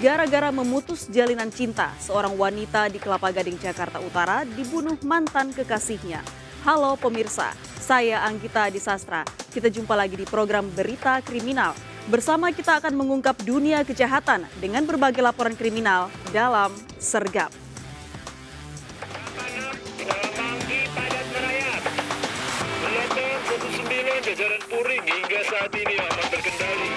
Gara-gara memutus jalinan cinta, seorang wanita di Kelapa Gading, Jakarta Utara dibunuh mantan kekasihnya. Halo pemirsa, saya Anggita Disastra. Kita jumpa lagi di program Berita Kriminal. Bersama kita akan mengungkap dunia kejahatan dengan berbagai laporan kriminal dalam Sergap. Jajaran Puring hingga saat ini aman terkendali.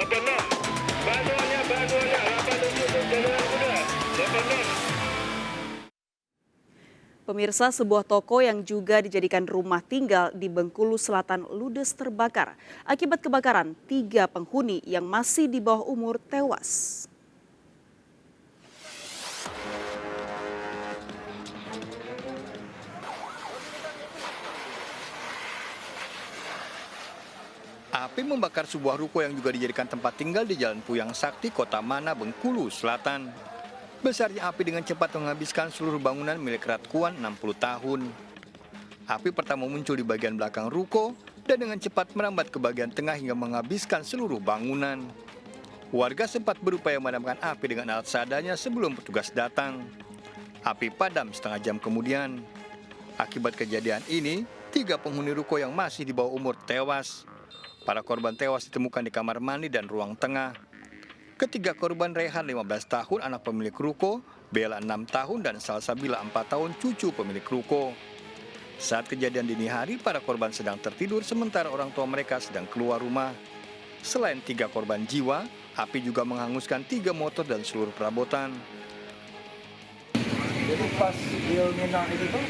86 bantuannya 87 jajaran muda 86. Pemirsa, sebuah toko yang juga dijadikan rumah tinggal di Bengkulu Selatan ludes terbakar. Akibat kebakaran, 3 penghuni yang masih di bawah umur tewas. Api membakar sebuah ruko yang juga dijadikan tempat tinggal di Jalan Puyang Sakti, Kota Mana, Bengkulu Selatan. Besarnya api dengan cepat menghabiskan seluruh bangunan milik Ratkuan 60 tahun. Api pertama muncul di bagian belakang ruko dan dengan cepat merambat ke bagian tengah hingga menghabiskan seluruh bangunan. Warga sempat berupaya memadamkan api dengan alat seadanya sebelum petugas datang. Api padam setengah jam kemudian. Akibat kejadian ini, 3 penghuni ruko yang masih di bawah umur tewas. Para korban tewas ditemukan di kamar mandi dan ruang tengah. Ketiga korban Rehan 15 tahun anak pemilik ruko, Bella 6 tahun dan Salsabila 4 tahun cucu pemilik ruko. Saat kejadian dini hari, para korban sedang tertidur sementara orang tua mereka sedang keluar rumah. Selain 3 korban jiwa, api juga menghanguskan 3 motor dan seluruh perabotan. Jadi pas dia minang itu tuh,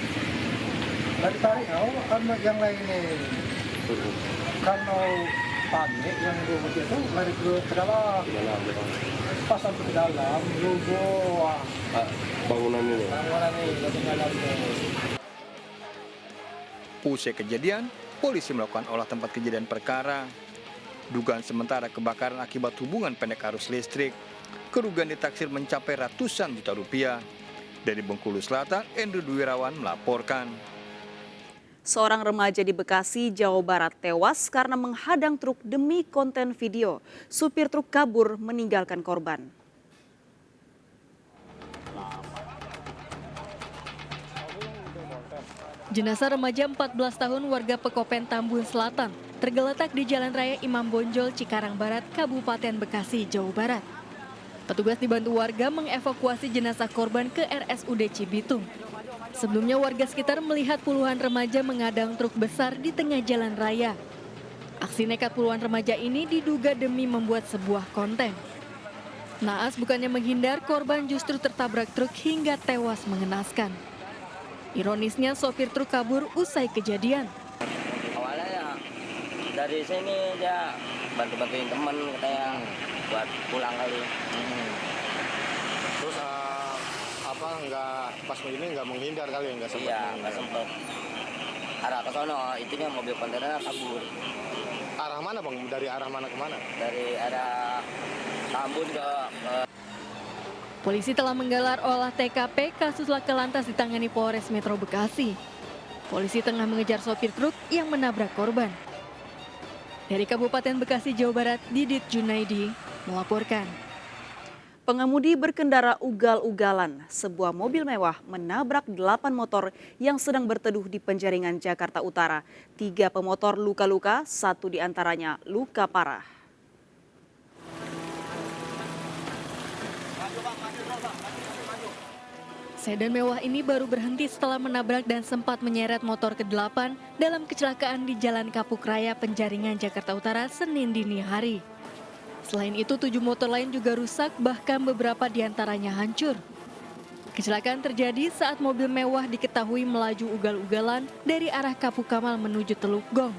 lari tarik karena yang lain ini. Karena panik yang gue itu lari ke dalam. Pas sampai ke dalam, lugo Bangunan ini. ketinggalan. Usai kejadian, polisi melakukan olah tempat kejadian perkara. Dugaan sementara kebakaran akibat hubungan pendek arus listrik. Kerugian ditaksir mencapai ratusan juta rupiah. Dari Bengkulu Selatan, Andrew Duwirawan melaporkan. Seorang remaja di Bekasi, Jawa Barat tewas karena menghadang truk demi konten video. Supir truk kabur meninggalkan korban. Jenazah remaja 14 tahun warga Pekopen, Tambun Selatan tergeletak di Jalan Raya Imam Bonjol, Cikarang Barat, Kabupaten Bekasi, Jawa Barat. Petugas dibantu warga mengevakuasi jenazah korban ke RSUD Cibitung. Sebelumnya warga sekitar melihat puluhan remaja mengadang truk besar di tengah jalan raya. Aksi nekat puluhan remaja ini diduga demi membuat sebuah konten. Naas bukannya menghindar, korban justru tertabrak truk hingga tewas mengenaskan. Ironisnya sopir truk kabur usai kejadian. Awalnya ya dari sini dia bantu-bantuin temen katanya buat pulang kali. Terus nggak pas begini nggak menghindar kali, nggak sempat. Iya, nggak sempet. Arah ke sono, itunya mobil kontainer kabur. Arah mana bang? Dari arah mana ke mana? Dari arah Tambun ke Polisi telah menggelar olah TKP kasus laka lantas ditangani Polres Metro Bekasi. Polisi tengah mengejar sopir truk yang menabrak korban. Dari Kabupaten Bekasi, Jawa Barat, Didit Junaidi melaporkan. Pengemudi berkendara ugal-ugalan, sebuah mobil mewah menabrak 8 motor yang sedang berteduh di Penjaringan, Jakarta Utara. 3 pemotor luka-luka, 1 diantaranya luka parah. Sedan mewah ini baru berhenti setelah menabrak dan sempat menyeret motor ke-8 dalam kecelakaan di Jalan Kapuk Raya, Penjaringan, Jakarta Utara, Senin dini hari. Selain itu, 7 motor lain juga rusak, bahkan beberapa diantaranya hancur. Kecelakaan terjadi saat mobil mewah diketahui melaju ugal-ugalan dari arah Kapuk Kamal menuju Teluk Gong.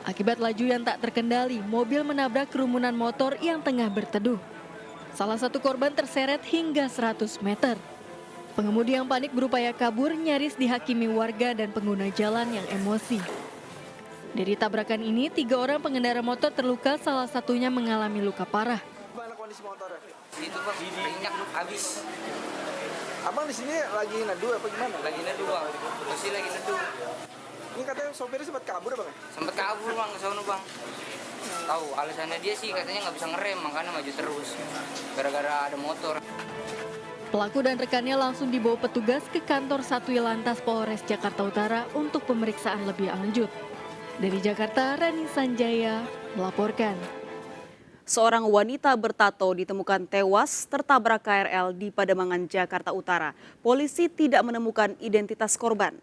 Akibat laju yang tak terkendali, mobil menabrak kerumunan motor yang tengah berteduh. Salah satu korban terseret hingga 100 meter. Pengemudi yang panik berupaya kabur, nyaris dihakimi warga dan pengguna jalan yang emosi. Dari tabrakan ini, 3 orang pengendara motor terluka, salah satunya mengalami luka parah. Gimana kondisi motornya? itu Bang, minyak habis. Abang di sini lagi neduh apa gimana? Lagi neduh Bang, masih lagi neduh. Ini katanya sopirnya sempat kabur Bang? Sempat kabur Bang ke sono Bang. Tahu alasannya dia sih katanya nggak bisa ngerem, makanya maju terus gara-gara ada motor. Pelaku dan rekannya langsung dibawa petugas ke kantor Satwil Lantas Polres Jakarta Utara untuk pemeriksaan lebih lanjut. Dari Jakarta, Rani Sanjaya melaporkan. Seorang wanita bertato ditemukan tewas tertabrak KRL di Pademangan, Jakarta Utara. Polisi tidak menemukan identitas korban.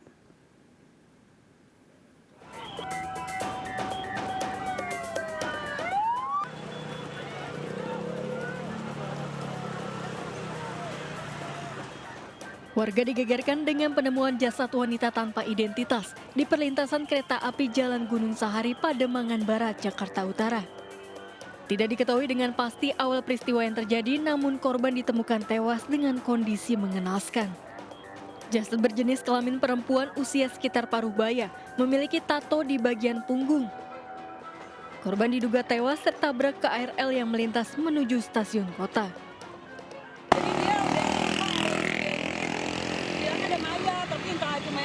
Warga digegerkan dengan penemuan jasad wanita tanpa identitas di perlintasan kereta api Jalan Gunung Sahari, Pademangan Barat, Jakarta Utara. Tidak diketahui dengan pasti awal peristiwa yang terjadi, namun korban ditemukan tewas dengan kondisi mengenaskan. Jasad berjenis kelamin perempuan usia sekitar paruh baya, memiliki tato di bagian punggung. Korban diduga tewas tertabrak KRL yang melintas menuju stasiun kota.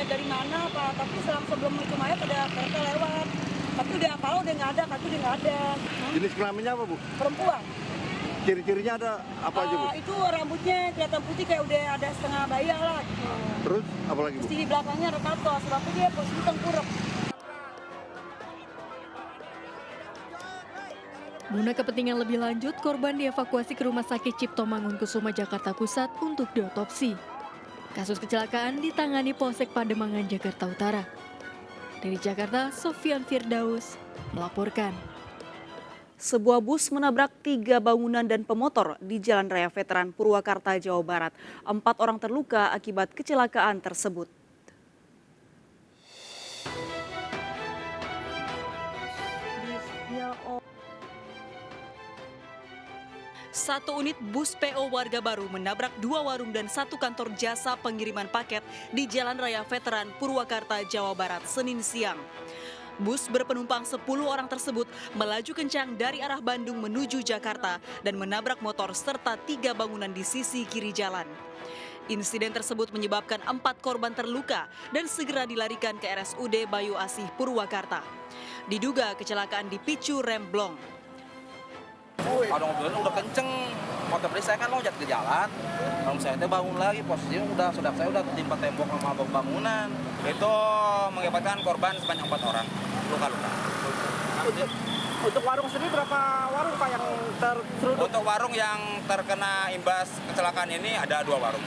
Dari mana Pak, tapi sebelum itu mayat ada kereta lewat, tapi udah apa udah nggak ada, kaki udah nggak ada. Jenis kelaminnya apa Bu? Perempuan. Ciri-cirinya ada apa aja Bu? Itu rambutnya kelihatan putih kayak udah ada setengah baya lah. Terus apa lagi Bu? Terus di belakangnya ada tato, sebabnya dia posisi tengkurap. Guna kepentingan lebih lanjut, korban dievakuasi ke Rumah Sakit Cipto Mangunkusumo, Jakarta Pusat untuk diotopsi. Kasus kecelakaan ditangani Polsek Pademangan, Jakarta Utara. Dari Jakarta, Sofian Firdaus melaporkan. Sebuah bus menabrak 3 bangunan dan pemotor di Jalan Raya Veteran Purwakarta, Jawa Barat. 4 orang terluka akibat kecelakaan tersebut. Satu unit bus PO Warga Baru menabrak 2 warung dan 1 kantor jasa pengiriman paket di Jalan Raya Veteran Purwakarta, Jawa Barat, Senin siang. Bus berpenumpang 10 orang tersebut melaju kencang dari arah Bandung menuju Jakarta dan menabrak motor serta 3 bangunan di sisi kiri jalan. Insiden tersebut menyebabkan 4 korban terluka dan segera dilarikan ke RSUD Bayu Asih Purwakarta. Diduga kecelakaan dipicu rem blong. Ada mobilnya udah kenceng, motor saya kan loncat ke jalan, lalu saya bangun lagi, posisinya saya udah timpa tembok sama bangunan. Itu mengakibatkan korban sebanyak 4 orang, luka-luka. Untuk warung sendiri berapa warung Pak yang terseruduk? Untuk warung yang terkena imbas kecelakaan ini ada 2 warung.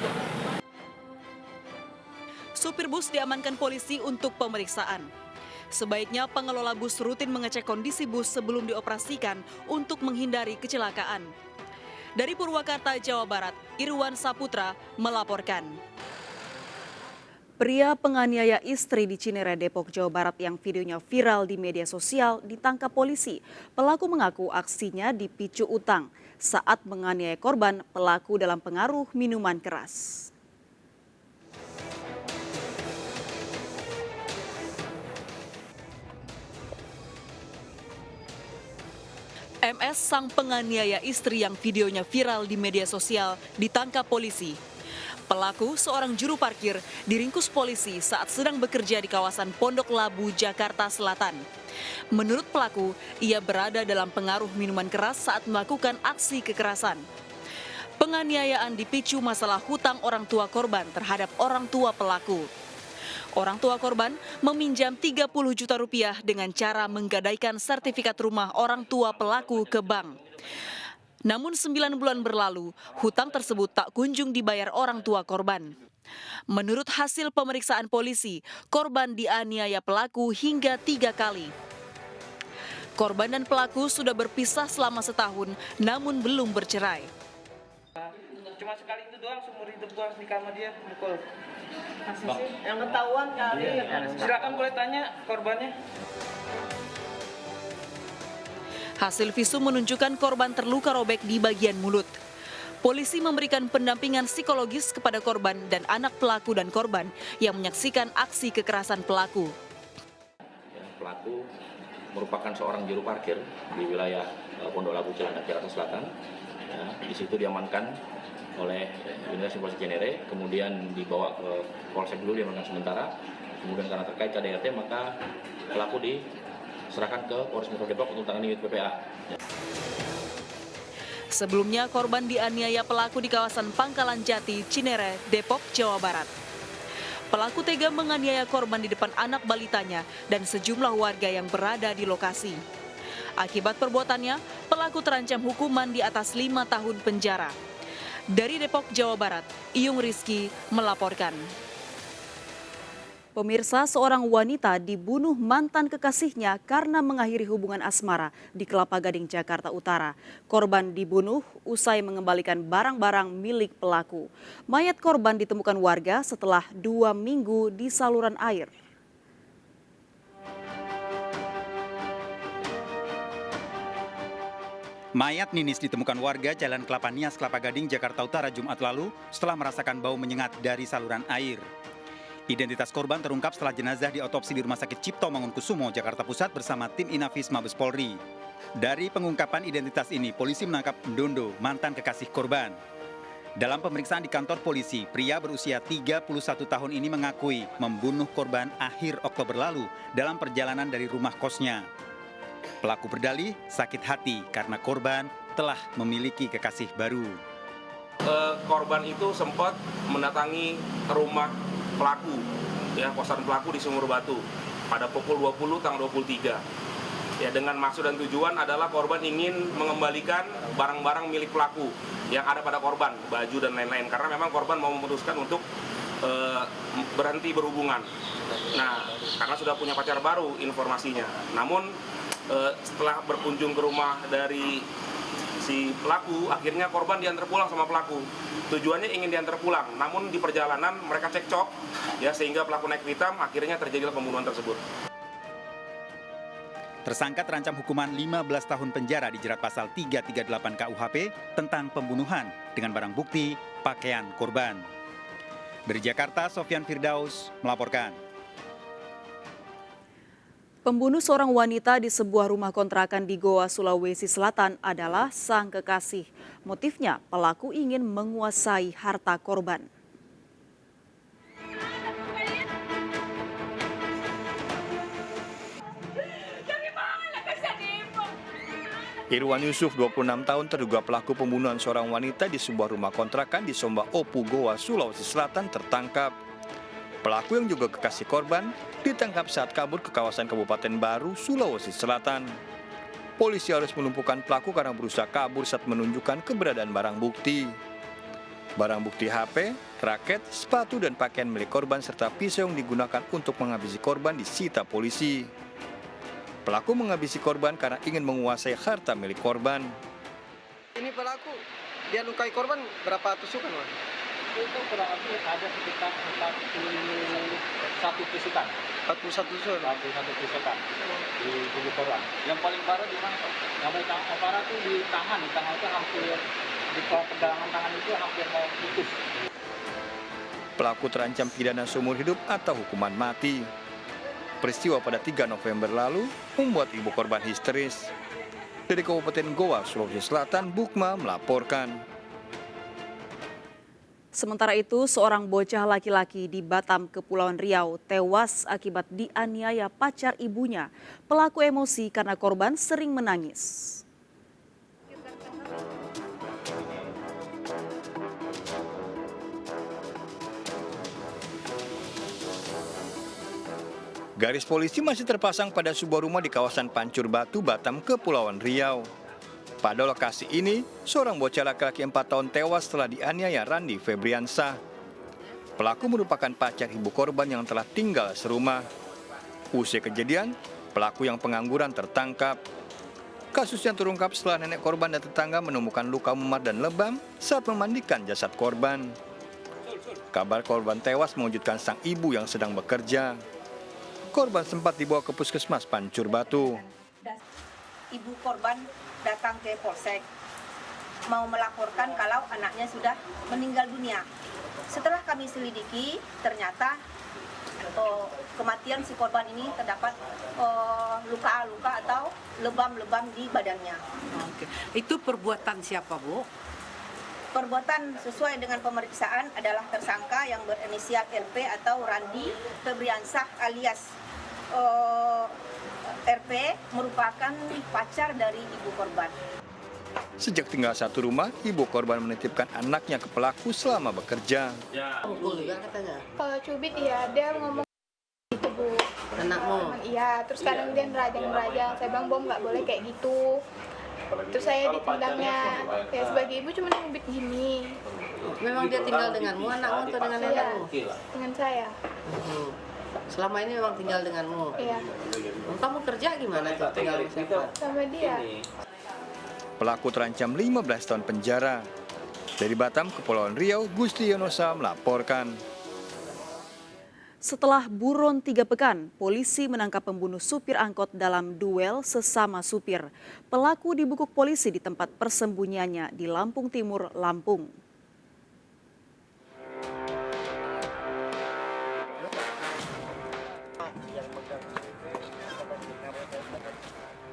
Supir bus diamankan polisi untuk pemeriksaan. Sebaiknya pengelola bus rutin mengecek kondisi bus sebelum dioperasikan untuk menghindari kecelakaan. Dari Purwakarta, Jawa Barat, Irwan Saputra melaporkan. Pria penganiaya istri di Cinere, Depok, Jawa Barat yang videonya viral di media sosial ditangkap polisi. Pelaku mengaku aksinya dipicu utang. Saat menganiaya korban, pelaku dalam pengaruh minuman keras. MS, sang penganiaya istri yang videonya viral di media sosial, ditangkap polisi. Pelaku, seorang juru parkir, diringkus polisi saat sedang bekerja di kawasan Pondok Labu, Jakarta Selatan. Menurut pelaku, ia berada dalam pengaruh minuman keras saat melakukan aksi kekerasan. Penganiayaan dipicu masalah hutang orang tua korban terhadap orang tua pelaku. Orang tua korban meminjam 30 juta rupiah dengan cara menggadaikan sertifikat rumah orang tua pelaku ke bank. Namun 9 bulan berlalu, hutang tersebut tak kunjung dibayar orang tua korban. Menurut hasil pemeriksaan polisi, korban dianiaya pelaku hingga 3 kali. Korban dan pelaku sudah berpisah selama setahun, namun belum bercerai. Cuma sekali itu doang seumur hidup gua harus nikah sama dia, mukul. Yang ketahuan kali. Silakan boleh tanya korbannya. Hasil visum menunjukkan korban terluka robek di bagian mulut. Polisi memberikan pendampingan psikologis kepada korban dan anak pelaku dan korban yang menyaksikan aksi kekerasan pelaku. Pelaku merupakan seorang juru parkir di wilayah Pondok Labu, Cilandak, Jakarta Selatan. Ya, di situ diamankan oleh Unit Polsek Cinere, kemudian dibawa ke Polsek dulu diamankan sementara. Kemudian karena terkait KDRT maka pelaku serahkan ke Polres Metro Depok untuk tangani unit PPA. Sebelumnya, korban dianiaya pelaku di kawasan Pangkalan Jati, Cinere, Depok, Jawa Barat. Pelaku tega menganiaya korban di depan anak balitanya dan sejumlah warga yang berada di lokasi. Akibat perbuatannya, pelaku terancam hukuman di atas 5 tahun penjara. Dari Depok, Jawa Barat, Iyung Rizky melaporkan. Pemirsa, seorang wanita dibunuh mantan kekasihnya karena mengakhiri hubungan asmara di Kelapa Gading, Jakarta Utara. Korban dibunuh usai mengembalikan barang-barang milik pelaku. Mayat korban ditemukan warga setelah 2 minggu di saluran air. Mayat Ninis ditemukan warga Jalan Kelapa Nias, Kelapa Gading, Jakarta Utara Jumat lalu setelah merasakan bau menyengat dari saluran air. Identitas korban terungkap setelah jenazah diotopsi di Rumah Sakit Cipto Mangunkusumo, Jakarta Pusat bersama tim Inafis Mabes Polri. Dari pengungkapan identitas ini, polisi menangkap Ndondo, mantan kekasih korban. Dalam pemeriksaan di kantor polisi, pria berusia 31 tahun ini mengakui membunuh korban akhir Oktober lalu dalam perjalanan dari rumah kosnya. Pelaku berdalih sakit hati karena korban telah memiliki kekasih baru. Korban itu sempat mendatangi rumah pelaku, ya, kosan pelaku di Sumur Batu pada pukul 20 tanggal 23. Ya, dengan maksud dan tujuan adalah korban ingin mengembalikan barang-barang milik pelaku yang ada pada korban, baju dan lain-lain, karena memang korban mau memutuskan untuk berhenti berhubungan. Nah, karena sudah punya pacar baru informasinya. Namun setelah berkunjung ke rumah dari si pelaku, akhirnya korban diantar pulang sama pelaku. Tujuannya ingin diantar pulang, namun di perjalanan mereka cekcok, ya, sehingga pelaku naik pitam, akhirnya terjadilah pembunuhan tersebut. Tersangka terancam hukuman 15 tahun penjara dijerat pasal 338 KUHP tentang pembunuhan dengan barang bukti pakaian korban. Dari Jakarta, Sofyan Firdaus melaporkan. Pembunuh seorang wanita di sebuah rumah kontrakan di Goa, Sulawesi Selatan adalah sang kekasih. Motifnya, pelaku ingin menguasai harta korban. Irwan Yusuf, 26 tahun, terduga pelaku pembunuhan seorang wanita di sebuah rumah kontrakan di Somba Opu, Goa, Sulawesi Selatan tertangkap. Pelaku yang juga kekasih korban ditangkap saat kabur ke kawasan Kabupaten Baru, Sulawesi Selatan. Polisi harus melumpuhkan pelaku karena berusaha kabur saat menunjukkan keberadaan barang bukti. Barang bukti HP, raket, sepatu, dan pakaian milik korban serta pisau yang digunakan untuk menghabisi korban disita polisi. Pelaku menghabisi korban karena ingin menguasai harta milik korban. Ini pelaku, dia lukai korban berapa tusukan, Mas? Itu kurang lebih ada sekitar 41 tusukan. 41 tusukan? 41 tusukan di tubuh korban. Yang paling parah di mana, Pak? Yang paling parah itu di tangan itu hampir, di pergelangan tangan itu hampir mau putus. Pelaku terancam pidana seumur hidup atau hukuman mati. Peristiwa pada 3 November lalu membuat ibu korban histeris. Dari Kabupaten Goa, Sulawesi Selatan, Bukma melaporkan. Sementara itu, seorang bocah laki-laki di Batam, Kepulauan Riau, tewas akibat dianiaya pacar ibunya. Pelaku emosi karena korban sering menangis. Garis polisi masih terpasang pada sebuah rumah di kawasan Pancur Batu, Batam, Kepulauan Riau. Pada lokasi ini, seorang bocah laki-laki 4 tahun tewas setelah dianiaya Randi Febriansah. Pelaku merupakan pacar ibu korban yang telah tinggal serumah. Usai kejadian, pelaku yang pengangguran tertangkap. Kasus yang terungkap setelah nenek korban dan tetangga menemukan luka memar dan lebam saat memandikan jasad korban. Kabar korban tewas mengejutkan sang ibu yang sedang bekerja. Korban sempat dibawa ke puskesmas Pancur Batu. Ibu korban datang ke polsek mau melaporkan kalau anaknya sudah meninggal dunia. Setelah kami selidiki, ternyata kematian si korban ini terdapat luka-luka atau lebam-lebam di badannya. Oke. Itu perbuatan siapa, Bu? Perbuatan sesuai dengan pemeriksaan adalah tersangka yang berinisial LP atau Randi Febriansah alias RP merupakan pacar dari ibu korban. Sejak tinggal satu rumah, ibu korban menitipkan anaknya ke pelaku selama bekerja. Kalau cubit iya, dia ngomong gitu Bu. Anakmu? Iya, terus kadang dia nerajang-nerajang. Saya bilang, Bom nggak boleh kayak gitu. Terus saya ditendangnya. Ya sebagai ibu cuma ngubit gini. Memang dia tinggal denganmu, anakmu atau dengan nenekmu? Dengan saya. Selama ini memang tinggal denganmu? Iya. Kamu kerja gimana tuh tinggal sama siapa? Sama dia. Pelaku terancam 15 tahun penjara. Dari Batam, Kepulauan Riau, Gusti Yonosa melaporkan. Setelah buron 3 pekan, polisi menangkap pembunuh supir angkot dalam duel sesama supir. Pelaku dibekuk polisi di tempat persembunyiannya di Lampung Timur, Lampung.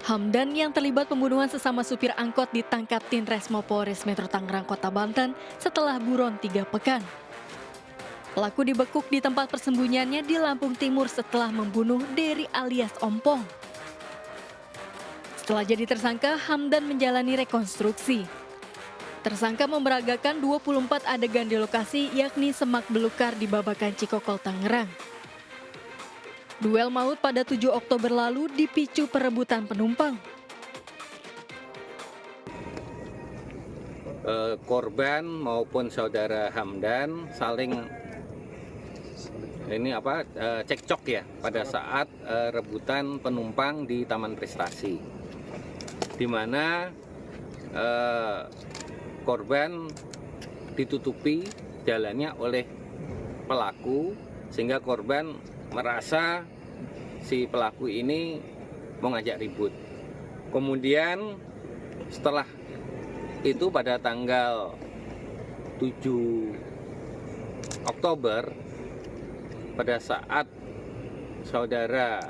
Hamdan yang terlibat pembunuhan sesama supir angkot ditangkap tim Resmo Polres Metro Tangerang, Kota Banten setelah buron 3 pekan. Pelaku dibekuk di tempat persembunyiannya di Lampung Timur setelah membunuh Dery alias Ompong. Setelah jadi tersangka, Hamdan menjalani rekonstruksi. Tersangka memeragakan 24 adegan di lokasi, yakni semak belukar di Babakan Cikokol, Tangerang. Duel maut pada 7 Oktober lalu dipicu perebutan penumpang. Korban maupun saudara Hamdan saling cekcok ya pada saat rebutan penumpang di Taman Prestasi, di mana korban ditutupi jalannya oleh pelaku sehingga korban merasa si pelaku ini mau ngajak ribut. Kemudian setelah itu pada tanggal 7 Oktober pada saat saudara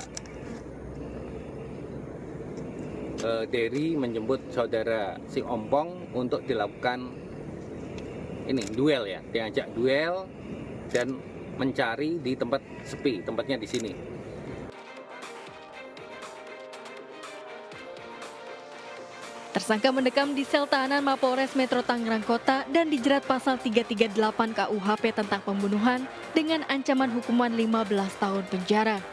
Dery menjemput saudara si Ompong untuk dilakukan duel ya, diajak duel dan mencari di tempat sepi, tempatnya di sini. Tersangka mendekam di sel tahanan Mapolres Metro Tangerang Kota dan dijerat pasal 338 KUHP tentang pembunuhan dengan ancaman hukuman 15 tahun penjara.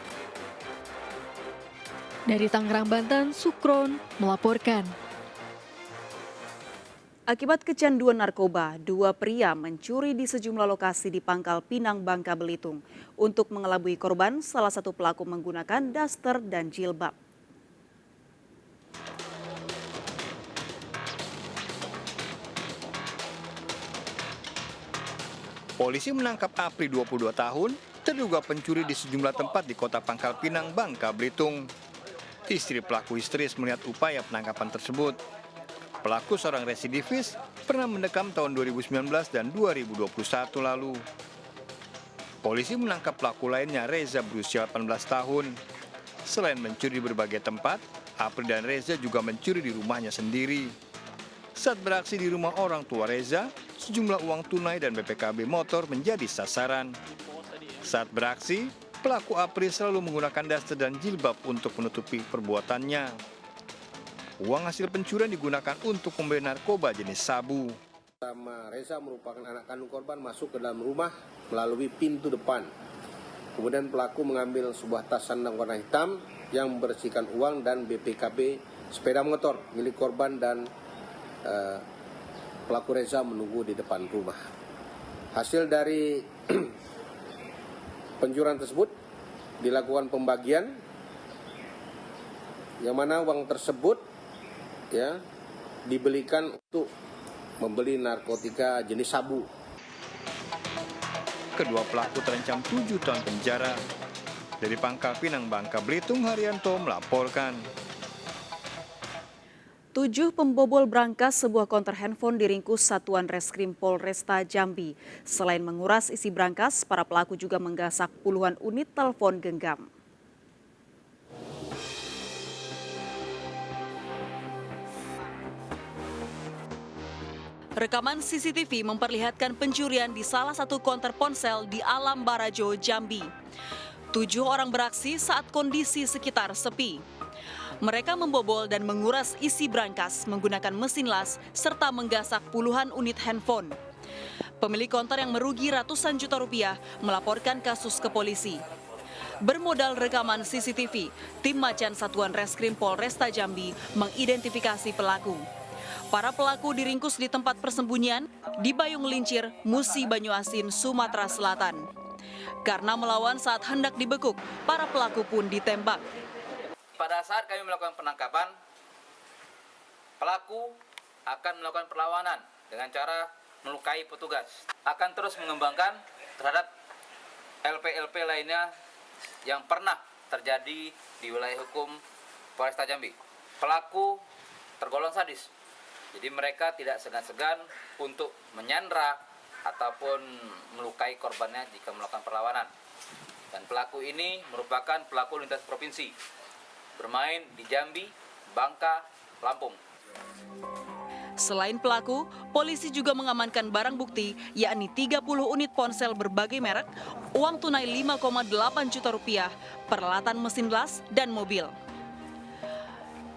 Dari Tangerang, Banten, Sukron melaporkan. Akibat kecanduan narkoba, 2 pria mencuri di sejumlah lokasi di Pangkal Pinang, Bangka Belitung. Untuk mengelabui korban, salah satu pelaku menggunakan daster dan jilbab. Polisi menangkap Apri 22 tahun, terduga pencuri di sejumlah tempat di Kota Pangkal Pinang, Bangka Belitung. Istri pelaku histeris melihat upaya penangkapan tersebut. Pelaku seorang residivis pernah mendekam tahun 2019 dan 2021 lalu. Polisi menangkap pelaku lainnya, Reza berusia 18 tahun. Selain mencuri di berbagai tempat, Apri dan Reza juga mencuri di rumahnya sendiri. Saat beraksi di rumah orang tua Reza, sejumlah uang tunai dan BPKB motor menjadi sasaran. Saat beraksi, pelaku Apri selalu menggunakan daster dan jilbab untuk menutupi perbuatannya. Uang hasil pencurian digunakan untuk membeli narkoba jenis sabu. Pertama, Reza merupakan anak kandung korban masuk ke dalam rumah melalui pintu depan. Kemudian pelaku mengambil sebuah tas sandang warna hitam yang membersihkan uang dan BPKB sepeda motor milik korban dan pelaku Reza menunggu di depan rumah. Hasil dari pencurian tersebut dilakukan pembagian yang mana uang tersebut dibelikan untuk membeli narkotika jenis sabu. Kedua pelaku terancam 7 tahun penjara. Dari Pangkal Pinang, Bangka Belitung, Haryanto melaporkan. 7 pembobol brankas sebuah konter handphone diringkus Satuan Reskrim Polresta Jambi. Selain menguras isi brankas, para pelaku juga menggasak puluhan unit telepon genggam. Rekaman CCTV memperlihatkan pencurian di salah satu konter ponsel di Alam Barajo, Jambi. 7 orang beraksi saat kondisi sekitar sepi. Mereka membobol dan menguras isi brankas menggunakan mesin las serta menggasak puluhan unit handphone. Pemilik konter yang merugi ratusan juta rupiah melaporkan kasus ke polisi. Bermodal rekaman CCTV, tim Macan Satuan Reskrim Polresta Jambi mengidentifikasi pelaku. Para pelaku diringkus di tempat persembunyian di Bayung Lincir, Musi Banyuasin, Sumatera Selatan. Karena melawan saat hendak dibekuk, para pelaku pun ditembak. Pada saat kami melakukan penangkapan, pelaku akan melakukan perlawanan dengan cara melukai petugas. Akan terus mengembangkan terhadap LP-LP lainnya yang pernah terjadi di wilayah hukum Polresta Jambi. Pelaku tergolong sadis, jadi mereka tidak segan-segan untuk menyandra ataupun melukai korbannya jika melakukan perlawanan. Dan pelaku ini merupakan pelaku lintas provinsi, bermain di Jambi, Bangka, Lampung. Selain pelaku, polisi juga mengamankan barang bukti, yakni 30 unit ponsel berbagai merek, uang tunai 5,8 juta rupiah, peralatan mesin las, dan mobil.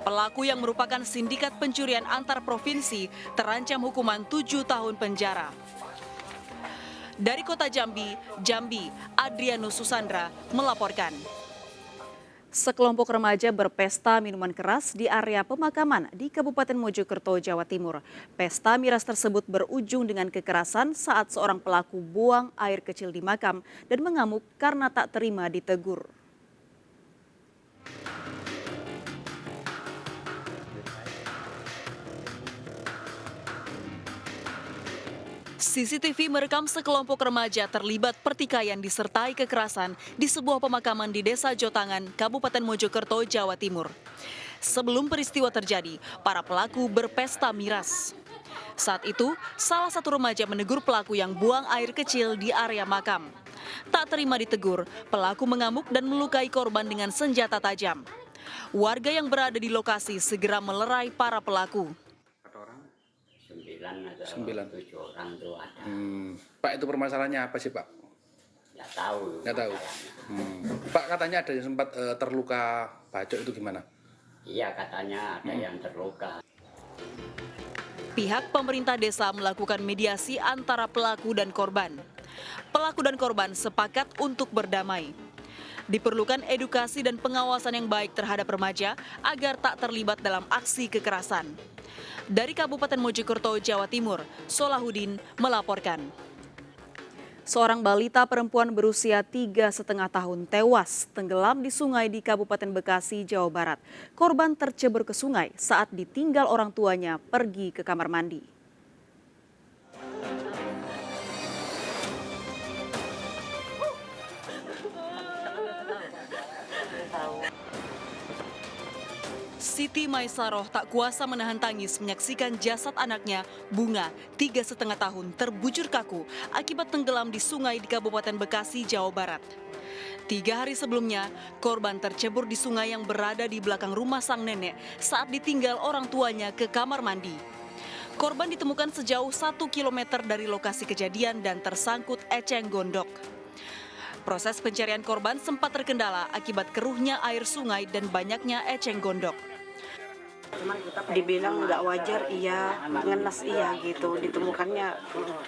Pelaku yang merupakan sindikat pencurian antar provinsi terancam hukuman 7 tahun penjara. Dari Kota Jambi, Adrianus Susandra melaporkan. Sekelompok remaja berpesta minuman keras di area pemakaman di Kabupaten Mojokerto, Jawa Timur. Pesta miras tersebut berujung dengan kekerasan saat seorang pelaku buang air kecil di makam dan mengamuk karena tak terima ditegur. CCTV merekam sekelompok remaja terlibat pertikaian disertai kekerasan di sebuah pemakaman di Desa Jotangan, Kabupaten Mojokerto, Jawa Timur. Sebelum peristiwa terjadi, para pelaku berpesta miras. Saat itu, salah satu remaja menegur pelaku yang buang air kecil di area makam. Tak terima ditegur, pelaku mengamuk dan melukai korban dengan senjata tajam. Warga yang berada di lokasi segera melerai para pelaku. 9 atau 7 orang tuh ada. Pak, itu permasalahannya apa sih, Pak? Nggak tahu. Nggak tahu. Pak, katanya ada yang sempat terluka bacok, itu gimana? Iya, katanya ada yang terluka. Pihak pemerintah desa melakukan mediasi antara pelaku dan korban. Pelaku dan korban sepakat untuk berdamai. Diperlukan edukasi dan pengawasan yang baik terhadap remaja agar tak terlibat dalam aksi kekerasan. Dari Kabupaten Mojokerto, Jawa Timur, Solahuddin melaporkan. Seorang balita perempuan berusia 3,5 tahun tewas tenggelam di sungai di Kabupaten Bekasi, Jawa Barat. Korban tercebur ke sungai saat ditinggal orang tuanya pergi ke kamar mandi. Siti Maisaroh tak kuasa menahan tangis menyaksikan jasad anaknya, Bunga, 3,5 tahun, terbujur kaku akibat tenggelam di sungai di Kabupaten Bekasi, Jawa Barat. 3 hari sebelumnya, korban tercebur di sungai yang berada di belakang rumah sang nenek saat ditinggal orang tuanya ke kamar mandi. Korban ditemukan sejauh 1 km dari lokasi kejadian dan tersangkut eceng gondok. Proses pencarian korban sempat terkendala akibat keruhnya air sungai dan banyaknya eceng gondok. Dibilang nggak wajar, iya, ngenes, iya gitu. Ditemukannya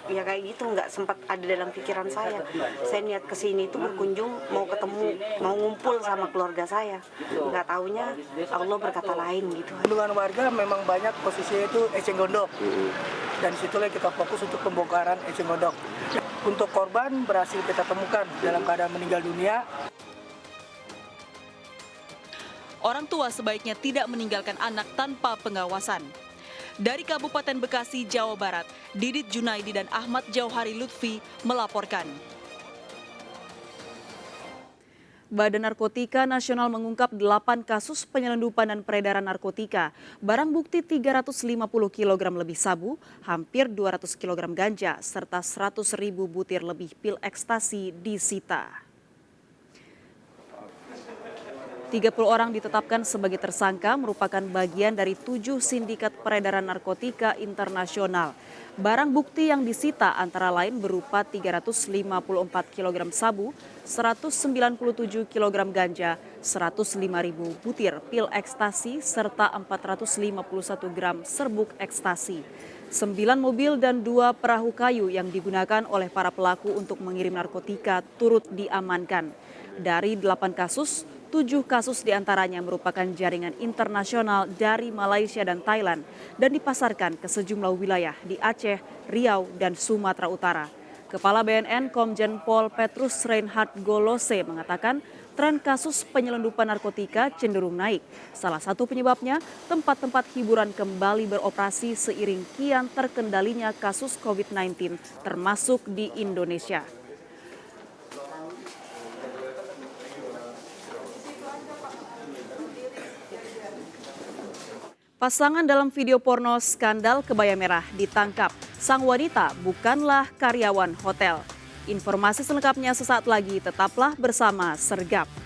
ya kayak gitu, nggak sempat ada dalam pikiran saya. Saya niat kesini itu berkunjung, mau ketemu, mau ngumpul sama keluarga saya. Nggak taunya Allah berkata lain gitu. Dengan warga memang banyak posisinya itu eceng gondok. Dan situlah kita fokus untuk pembongkaran eceng gondok. Untuk korban berhasil kita temukan dalam keadaan meninggal dunia. Orang tua sebaiknya tidak meninggalkan anak tanpa pengawasan. Dari Kabupaten Bekasi, Jawa Barat, Didit Junaidi dan Ahmad Jauhari Lutfi melaporkan. Badan Narkotika Nasional mengungkap 8 kasus penyelundupan dan peredaran narkotika. Barang bukti 350 kg lebih sabu, hampir 200 kg ganja, serta 100.000 butir lebih pil ekstasi disita. 30 orang ditetapkan sebagai tersangka merupakan bagian dari 7 sindikat peredaran narkotika internasional. Barang bukti yang disita antara lain berupa 354 kg sabu, 197 kg ganja, 105.000 butir pil ekstasi, serta 451 gram serbuk ekstasi. 9 mobil dan 2 perahu kayu yang digunakan oleh para pelaku untuk mengirim narkotika turut diamankan. Dari 8 kasus, 7 kasus diantaranya merupakan jaringan internasional dari Malaysia dan Thailand dan dipasarkan ke sejumlah wilayah di Aceh, Riau, dan Sumatera Utara. Kepala BNN Komjen Pol Petrus Reinhard Golose mengatakan tren kasus penyelundupan narkotika cenderung naik. Salah satu penyebabnya tempat-tempat hiburan kembali beroperasi seiring kian terkendalinya kasus COVID-19 termasuk di Indonesia. Pasangan dalam video porno skandal kebaya merah ditangkap. Sang wanita bukanlah karyawan hotel. Informasi selengkapnya sesaat lagi, tetaplah bersama Sergap.